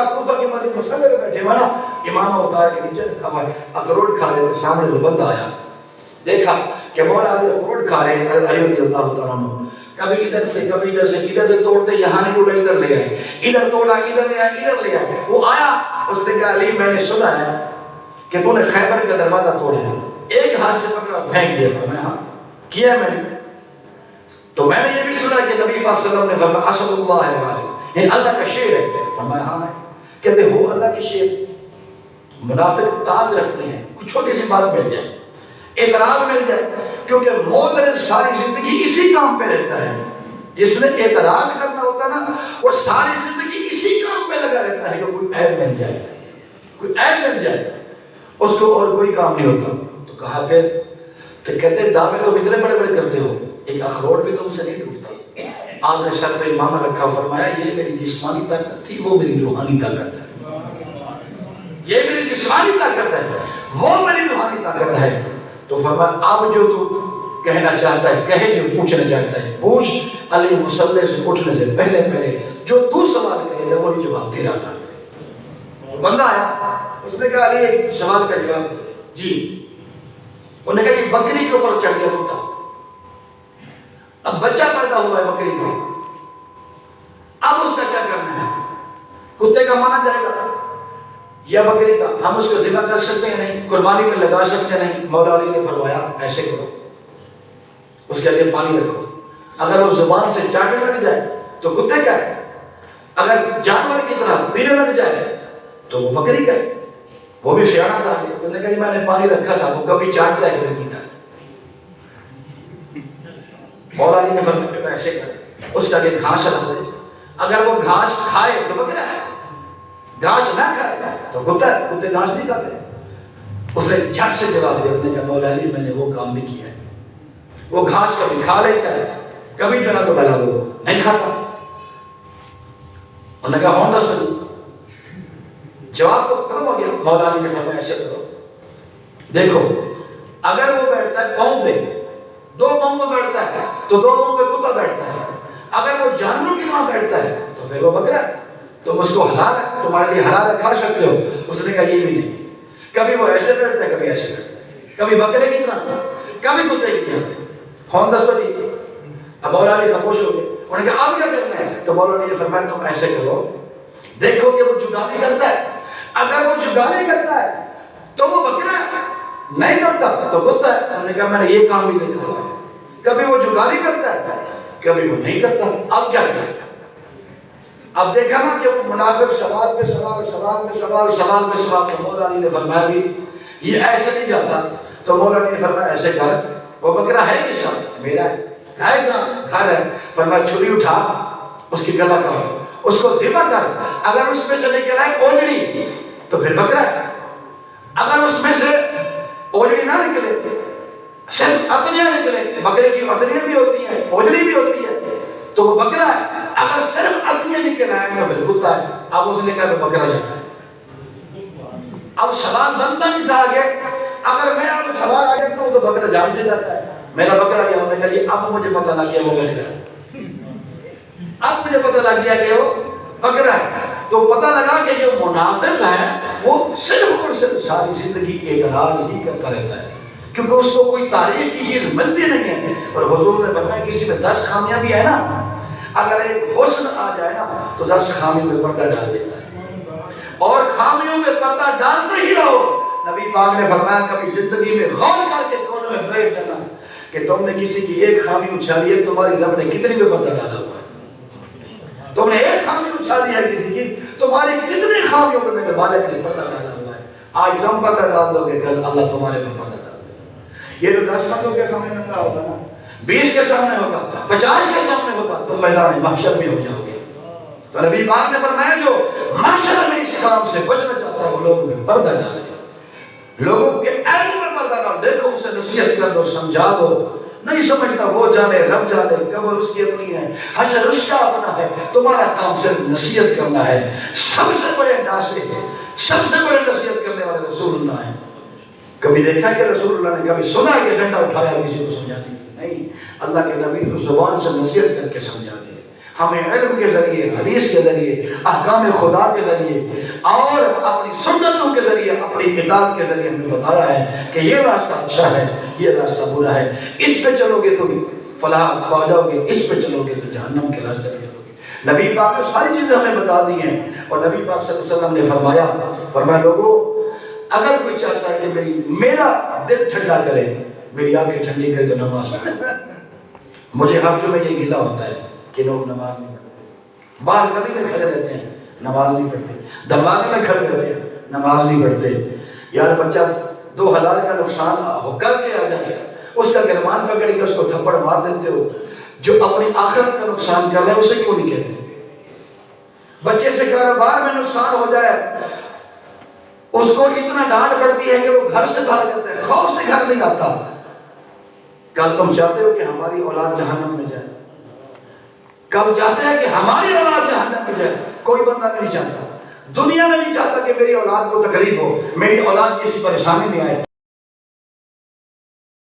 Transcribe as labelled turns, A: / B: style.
A: طرح کوفہ کی مسجد مصلی پہ بیٹھے ہوئے نا، امامہ اتار کے نیچے رکھا ہوا ہے، اخروٹ کھا رہے تھے، سامنے سے بندہ آیا، دیکھا کہ مولا علی اخروٹ کھا رہے ہیں، علی رضی اللہ تعالیٰ عنہ کبھی ادھر سے کبھی ادھر سے توڑتے، یہاں نہیں ٹوٹا ادھر لے آئے، ادھر توڑا ادھر لے آئے، ادھر لے آئے۔ وہ آیا، اس نے کہا علی میں نے سنا ہے کہ تو نے خیبر کا دروازہ توڑا، ایک ہاتھ سے پکڑا پھینک دیا تھا، میں ہاں کیا میں نے، تو میں نے یہ بھی سنا کہ نبی پاک صلی اللہ علیہ وسلم نے فرمایا اسد اللہ ہے غالب، یہ اللہ کا شیر ہے، فرمایا ہاں ہے، کہتے ہو اللہ کی شیر۔ منافق طاق رکھتے ہیں کچھ چھوٹی سی بات مل جائے، اعتراض مل جائے، کیونکہ مومن ساری زندگی اسی کام پہ رہتا ہے، جس نے اعتراض کرنا ہوتا ہے نا وہ ساری زندگی اسی کام پہ لگا رہتا ہے کہ کوئی عیب مل جائے، کوئی عیب مل جائے، اس کو اور کوئی کام نہیں ہوتا۔ تو کہا پھر کہتے ہیں دعوے تم اتنے بڑے بڑے کرتے ہو، ایک اخروٹ بھی تم سے نہیں ٹوٹتا۔ آپ نے سر پہ امامہ رکھا، فرمایا یہ میری جسمانی طاقت تھی، وہ میری روحانی طاقت ہے، یہ میری جسمانی طاقت ہے، وہ میری روحانی طاقت ہے۔ تو فرمایا اب جو تو کہنا چاہتا ہے کہے، جو پوچھنا چاہتا ہے پوچھ۔ علی مصلی سے اٹھنے سے پہلے جو تو سوال کرے گا وہی جواب تیرا تھا۔ بندہ آیا، اس نے کہا علی ایک سوال کا جواب جی، انہوں نے کہا کہ بکری کے اوپر چڑھ گیا کتا، اب بچہ پیدا ہوا ہے بکری کا، اب اس کا کیا کرنا ہے؟ کتے کا مانا جائے گا یا بکری کا؟ ہم اس کو ذبح کر سکتے ہیں نہیں، قربانی میں لگا سکتے نہیں۔ مولا علی نے فرمایا ایسے کرو، اس کے آگے پانی رکھو، اگر وہ زبان سے چاٹنے لگ جائے تو کتے کا ہے، اگر جانور کی طرح پینے لگ جائے تو وہ بکری کا ہے۔ وہ بھی سیاڑا تھا، انہوں نے کہا میں نے پانی رکھا تھا، وہ کبھی چاٹتا ہے کبھی پیتا ہے۔ مولا علی نے فرمایا ایسے کر، اس کے آگے گھاس رکھ دے، اگر وہ گھاس کھائے تو بکرا ہے، گھاس نہ کھائے تو کتا ہے، کتے گھاس نہیں کھاتے۔ اس نے جھٹ سے جواب دیا، انہوں نے کہا مولا علی میں نے وہ کام بھی کیا ہے، وہ گھاس کبھی کھا لیتا ہے کبھی جو نہ تو بلا دو نہیں کھاتا۔ انہوں نے کہا ہوں دس جواب تو ختم ہو گیا۔ مولا علی نے فرمایا ایسے کرو، دیکھو اگر وہ بیٹھتا ہے پاؤں پہ، دو پاؤں پہ بیٹھتا ہے تو دو پاؤں پہ کتا بیٹھتا ہے، اگر وہ جانوروں کی طرح بیٹھتا ہے تو پھر وہ بکرا ہے، تم اس کو حلال ہے، تمہارے لیے حلال ہے، کھا سکتے ہو۔ اس نے کہا یہ بھی نہیں، کبھی وہ ایسے بیٹھتا ہے کبھی ایسے بیٹھتا ہے، کبھی بکرے کی طرح کبھی کتے کی طرح۔ ہوں دسو جی۔ اب مولا علی خاموش ہو گئے، انہوں نے کہا اب کیا کرنا ہے؟ تو مولا علی نے فرمایا تم ایسے کرو، دیکھو کہ وہ جگالی کرتا ہے، اگر وہ جگالی کرتا ہے تو وہ بکرا ہے، نہیں کرتا تو کتا ہے۔ انہوں نے کہا میں نے یہ کام بھی دیکھا ہوا ہے، کبھی وہ جگالی کرتا ہے کبھی وہ نہیں کرتا، اب کیا کرے؟ اب دیکھا نا کہ وہ منافق سوال پہ سوال، سوال پہ سوال، سوال پہ سوال۔ تو مولا علی نے فرمایا بھی یہ ایسے نہیں جاتا، تو مولا علی نے فرمایا ایسے کر، وہ بکرا ہے کس کا؟ میرا ہے، کھائے گا گھر ہے۔ فرمایا چھری اٹھا، اس کی گلا کاٹ، اس کو ذبح کر، اگر اس میں سے نکل آئے اوجڑی تو پھر بکرا ہے، اگر اس میں سے اوجڑی نہ نکلے صرف اتنیاں نکلے، بکرے کی اتنیاں بھی ہوتی ہیں اوجڑی بھی ہوتی ہے تو وہ بکرا ہے، اگر صرف اتنیاں نکل آئے تو پھر کتا ہے۔ اب اس نے کہا بکرا جاتا ہے۔ اب سوال بنتا نہیں تھا آگے، اگر میں اب سوال آگے کروں تو بکرا جان سے جاتا ہے، میرا بکرا گیا۔ انہوں نے کہا یہ اب مجھے پتہ لگ گیا وہ بکرا ہے، اب مجھے پتہ لگ گیا کہ وہ بکرا ہے۔ تو پتہ لگا کہ جو منافق ہے وہ صرف اور صرف ساری زندگی اعتراض ہی کرتا رہتا ہے، کیونکہ اس کو کوئی تعریف کی چیز ملتی نہیں ہے۔ اور حضور نے فرمایا کسی میں 10 خامیاں بھی ہے نا، اگر ایک حسن آ جائے نا تو 10 خامیوں میں پردہ ڈال دیتا ہے، اور خامیوں میں پردہ ڈالتے ہی رہو۔ نبی پاک نے فرمایا کبھی زندگی میں غور کر کے کونے میں بیٹھ جانا کہ تم نے کسی کی ایک خامی اچھالی ہے، تمہاری رب نے کتنی میں پردہ ڈالا ہوا ہے۔ تم نے ایک خامی اچھالی ہے کسی کی، تمہاری کتنی خامیوں میں میرے مالک نے پردہ ڈالا ہوا ہے۔ آج تم پردہ ڈال دو گے، کل اللہ تمہارے پر پردہ ڈال دے گا۔ یہ تو 10 بندوں کے سامنے ننگا ہوگا نا، 20 کے سامنے ہوگا، 50 کے سامنے ہوگا، تم میدان محشر میں ہو جاؤ گے۔ تو نبی پاک نے فرمایا جو محشر میں اس کام سے بچنا چاہتا ہے وہ لوگوں میں پردہ ڈالے، لوگوں کے عیبوں میں پردہ ڈال، دیکھو اسے نصیحت کر دو، سمجھا دو، نہیں سمجھتا وہ جانے رب جانے، قبر اس کی اپنی ہے، حشر اس کا اپنا ہے، تمہارا کام صرف نصیحت کرنا ہے۔ سب سے بڑے ناصح، سب سے بڑے نصیحت کرنے والے رسول اللہ ہیں۔ کبھی دیکھا کہ رسول اللہ نے کبھی سنا کہ ڈنڈا اٹھایا کسی کو سمجھانے کی؟ نہیں، اللہ کے نبی کو زبان سے نصیحت کر کے سمجھا دے، ہمیں علم کے ذریعے، حدیث کے ذریعے، احکام خدا کے ذریعے اور اپنی سنتوں کے ذریعے، اپنی اطاعت کے ذریعے ہمیں بتایا ہے کہ یہ راستہ اچھا ہے، یہ راستہ برا ہے، اس پہ چلو گے تو فلاح پا جاؤ گے، اس پہ چلو گے تو جہنم کے راستے پہ چلو گے۔ نبی پاک نے ساری چیزیں ہمیں بتا دی ہیں، اور نبی پاک صلی اللہ علیہ وسلم نے فرمایا لوگوں اگر کوئی چاہتا ہے کہ میرا دل ٹھنڈا کرے، میری آنکھیں ٹھنڈی کرے تو نماز پڑھے۔ مجھے ہر جمعے یہ گلہ ہوتا ہے کہ لوگ نماز نہیں پڑھتے، باہر گلی میں کھڑے رہتے ہیں نماز نہیں پڑھتے، دروازے میں کھڑے رہتے ہیں نماز نہیں پڑھتے۔ یار بچہ 2000 کا نقصان ہو کر کے آ جائے، اس کا گرمان پکڑ کے اس کو تھپڑ مار دیتے ہو، جو اپنی آخرت کا نقصان کر رہے ہیں اسے کیوں نہیں کہتے؟ بچے سے کاروبار میں نقصان ہو جائے، اس کو اتنا ڈانٹ پڑتی ہے کہ وہ گھر سے بھاگ جاتا ہے، خوف سے گھر نہیں آتا۔ کل تم چاہتے ہو کہ ہماری اولاد جہنم میں جائے؟ کب چاہتے ہیں کہ ہماری اولاد جہنم میں جائے؟ کوئی بندہ نہیں چاہتا، دنیا میں نہیں چاہتا کہ میری اولاد کو تکلیف ہو، میری اولاد کسی پریشانی میں آئے۔